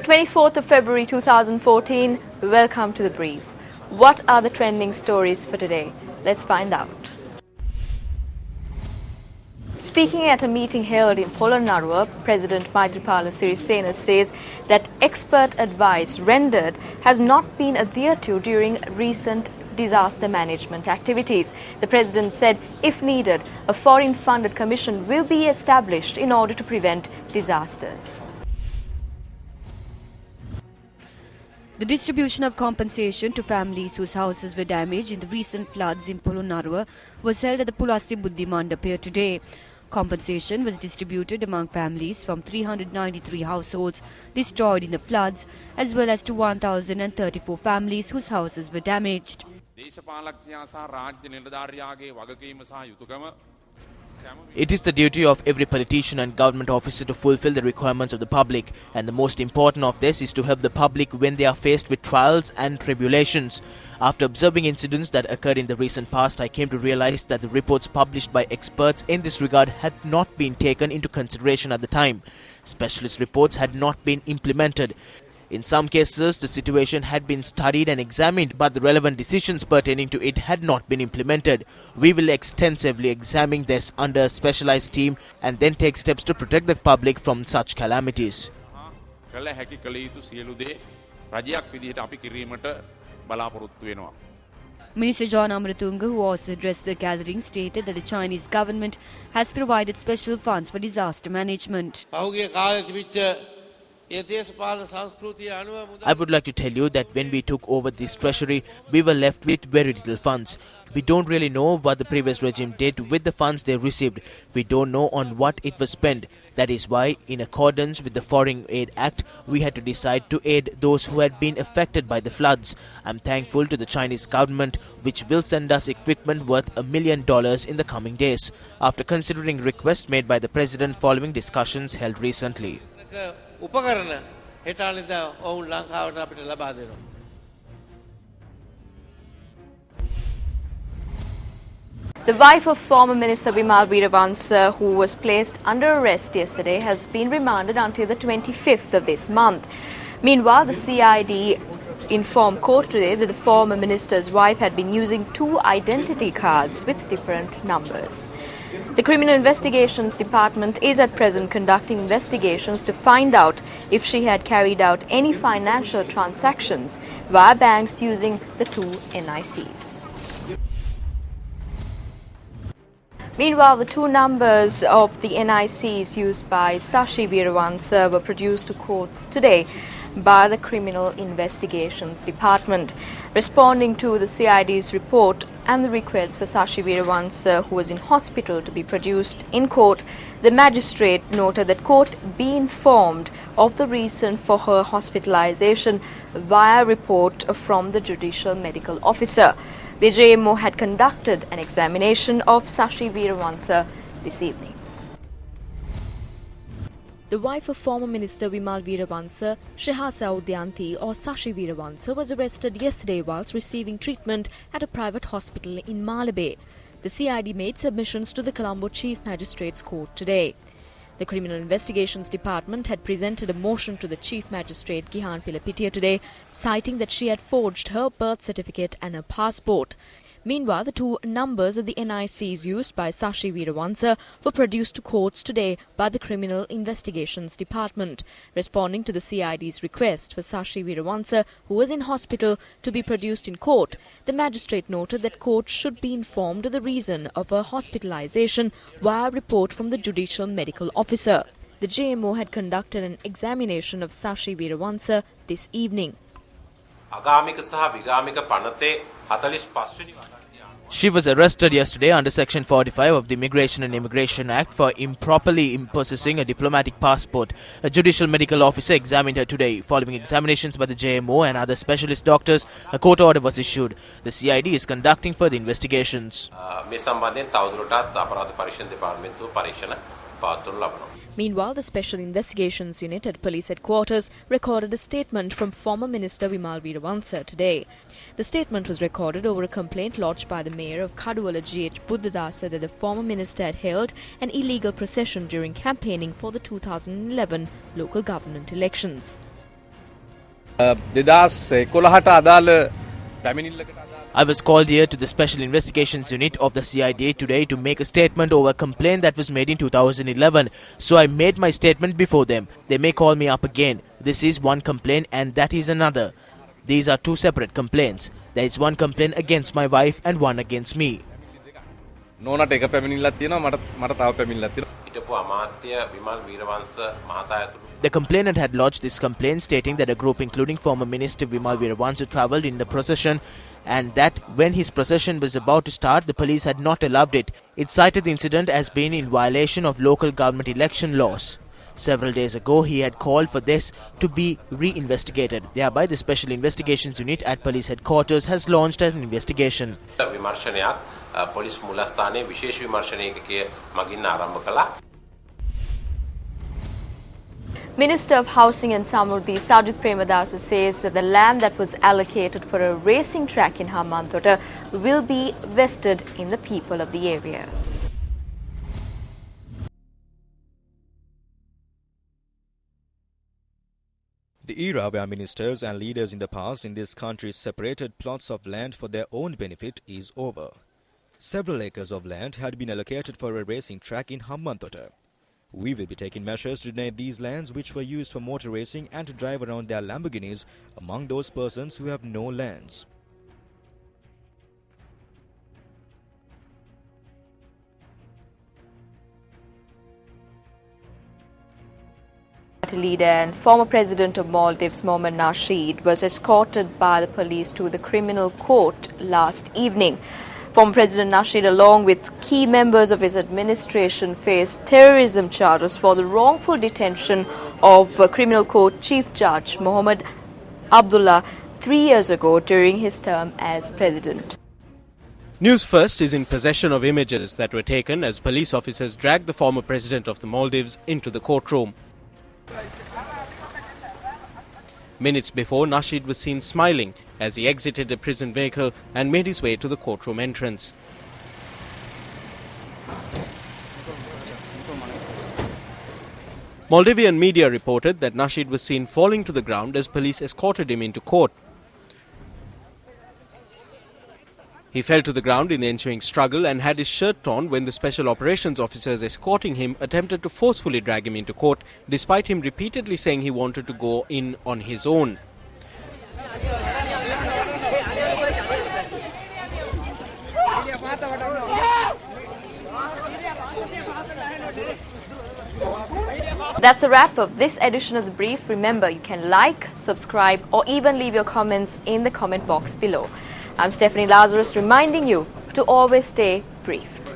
It's the 24th of February 2014. Welcome to The Brief. What are the trending stories for today? Let's find out. Speaking at a meeting held in Polonnaruwa, President Maithripala Sirisena says that expert advice rendered has not been adhered to during recent disaster management activities. The President said, if needed, a foreign-funded commission will be established in order to prevent disasters. The distribution of compensation to families whose houses were damaged in the recent floods in Polonnaruwa was held at the Pulasti Buddhi Mandap today. Compensation was distributed among families from 393 households destroyed in the floods, as well as to 1,034 families whose houses were damaged. It is the duty of every politician and government officer to fulfill the requirements of the public, and the most important of this is to help the public when they are faced with trials and tribulations. After observing incidents that occurred in the recent past, I came to realize that the reports published by experts in this regard had not been taken into consideration at the time. Specialist reports had not been implemented. In some cases, the situation had been studied and examined, but the relevant decisions pertaining to it had not been implemented. We will extensively examine this under a specialized team and then take steps to protect the public from such calamities. Minister John Amratunga, who also addressed the gathering, stated that the Chinese government has provided special funds for disaster management. I would like to tell you that when we took over this treasury, we were left with very little funds. We don't really know what the previous regime did with the funds they received. We don't know on what it was spent. That is why, in accordance with the Foreign Aid Act, we had to decide to aid those who had been affected by the floods. I'm thankful to the Chinese government, which will send us equipment worth $1 million in the coming days, after considering requests made by the President following discussions held recently. The wife of former Minister Vimal Weerawansa, who was placed under arrest yesterday, has been remanded until the 25th of this month. Meanwhile, the CID informed court today that the former minister's wife had been using two identity cards with different numbers. The Criminal Investigations Department is at present conducting investigations to find out if she had carried out any financial transactions via banks using the two NICs. Meanwhile, the two numbers of the NICs used by Sashi Weerawansa were produced to courts today by the Criminal Investigations Department. Responding to the CID's report and the request for Sashi Weerawansa, who was in hospital, to be produced in court, the magistrate noted that court be informed of the reason for her hospitalization via report from the Judicial Medical Officer. The JMO had conducted an examination of Sashi Weerawansa this evening. The wife of former Minister Vimal Weerawansa, Shehasa Udyanti or Sashi Weerawansa, was arrested yesterday whilst receiving treatment at a private hospital in Malabe. The CID made submissions to the Colombo Chief Magistrates Court today. The Criminal Investigations Department had presented a motion to the Chief Magistrate Gihan Pilapitiya today, citing that she had forged her birth certificate and her passport. Meanwhile, the two numbers of the NICs used by Sashi Weerawansa were produced to courts today by the Criminal Investigations Department. Responding to the CID's request for Sashi Weerawansa, who was in hospital, to be produced in court, the magistrate noted that court should be informed of the reason of her hospitalization via report from the Judicial Medical Officer. The JMO had conducted an examination of Sashi Weerawansa this evening. She was arrested yesterday under Section 45 of the Immigration and Immigration Act for improperly possessing a diplomatic passport. A judicial medical officer examined her today. Following examinations by the JMO and other specialist doctors, a court order was issued. The CID is conducting further investigations. Meanwhile, the Special Investigations Unit at Police Headquarters recorded a statement from former Minister Vimal Weerawansa today. The statement was recorded over a complaint lodged by the Mayor of Kaduwala G.H. Buddhadasa that the former minister had held an illegal procession during campaigning for the 2011 local government elections. I was called here to the Special Investigations Unit of the CID today to make a statement over a complaint that was made in 2011. So I made my statement before them. They may call me up again. This is one complaint and that is another. These are two separate complaints. There is one complaint against my wife and one against me. නෝනට එක පැමිණිල්ලක් තියෙනවා මට තව පැමිණිල්ලක් තියෙනවා. හිටපු අමාත්‍ය විමල් වීරවංශ මහතා ඇතුළු The complainant had lodged this complaint stating that a group including former Minister Vimal Veeravansa travelled in the procession and that when his procession was about to start, the police had not allowed it. It cited the incident as being in violation of local government election laws. Several days ago, he had called for this to be re-investigated. Thereby, the Special Investigations Unit at Police Headquarters has launched an investigation. විමර්ශනයක් පොලිස් මුලස්ථානයේ විශේෂ විමර්ශනයකකයේ මගින් ආරම්භ කළා. Minister of Housing and Samurdhi Sajid Premadasu says that the land that was allocated for a racing track in Hambantota will be vested in the people of the area. The era where ministers and leaders in the past in this country separated plots of land for their own benefit is over. Several acres of land had been allocated for a racing track in Hambantota. We will be taking measures to deny these lands which were used for motor racing and to drive around their Lamborghinis among those persons who have no lands. Party leader and former president of Maldives, Mohammad Nasheed, was escorted by the police to the criminal court last evening. Former President Nasheed, along with key members of his administration, faced terrorism charges for the wrongful detention of Criminal Court Chief Judge Mohammed Abdullah 3 years ago during his term as president. Newsfirst is in possession of images that were taken as police officers dragged the former president of the Maldives into the courtroom. Minutes before, Nasheed was seen smiling as he exited a prison vehicle and made his way to the courtroom entrance. Maldivian media reported that Nasheed was seen falling to the ground as police escorted him into court. He fell to the ground in the ensuing struggle and had his shirt torn when the special operations officers escorting him attempted to forcefully drag him into court, despite him repeatedly saying he wanted to go in on his own. That's a wrap of this edition of The Brief. Remember, you can like, subscribe, or even leave your comments in the comment box below. I'm Stephanie Lazarus reminding you to always stay briefed.